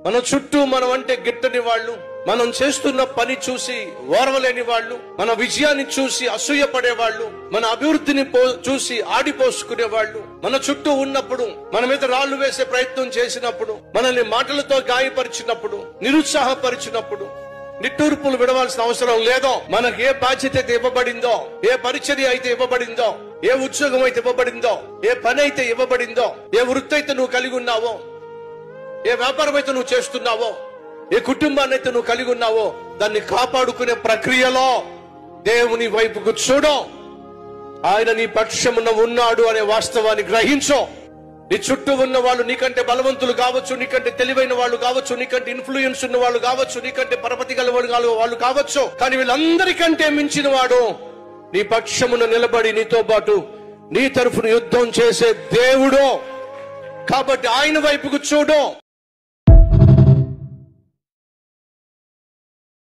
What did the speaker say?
మన చుట్టూ మనం అంటే గిట్టని వాళ్ళు, మనం చేస్తున్న పని చూసి ఓర్వలేని వాళ్ళు, మన విజయాన్ని చూసి అసూయపడే వాళ్ళు, మన అభివృద్ధిని చూసి ఆడిపోసుకునే వాళ్ళు మన చుట్టూ ఉన్నప్పుడు, మన మీద రాళ్లు వేసే ప్రయత్నం చేసినప్పుడు, మనల్ని మాటలతో గాయపరిచినప్పుడు, నిరుత్సాహపరిచినప్పుడు నిట్టూర్పులు విడవలసిన అవసరం లేదో. మనకు ఏ బాధ్యత అయితే ఇవ్వబడిందో, ఏ పరిచర్య అయితే ఇవ్వబడిందో, ఏ ఉద్యోగం అయితే ఇవ్వబడిందో, ఏ పని అయితే ఇవ్వబడిందో, ఏ వృత్తి అయితే నువ్వు కలిగి ఉన్నావో, ఏ వ్యాపారం అయితే నువ్వు చేస్తున్నావో, ఏ కుటుంబాన్ని అయితే నువ్వు కలిగి ఉన్నావో, దాన్ని కాపాడుకునే ప్రక్రియలో దేవుని వైపుకు చూడు. ఆయన నీ పక్షమున ఉన్నాడు అనే వాస్తవాన్ని గ్రహించో. నీ చుట్టూ ఉన్న వాళ్ళు నీకంటే బలవంతులు కావచ్చు, నీకంటే తెలివైన వాళ్ళు కావచ్చు, నీకంటే ఇన్ఫ్లుయెన్స్ ఉన్న వాళ్ళు కావచ్చు, నీకంటే పరపతి గల వాళ్ళు కావచ్చు, కానీ వీళ్ళందరికంటే మించిన వాడు నీ పక్షమున నిలబడి నీతో పాటు నీ తరఫున యుద్ధం చేసే దేవుడు. కాబట్టి ఆయన వైపుకు చూడు.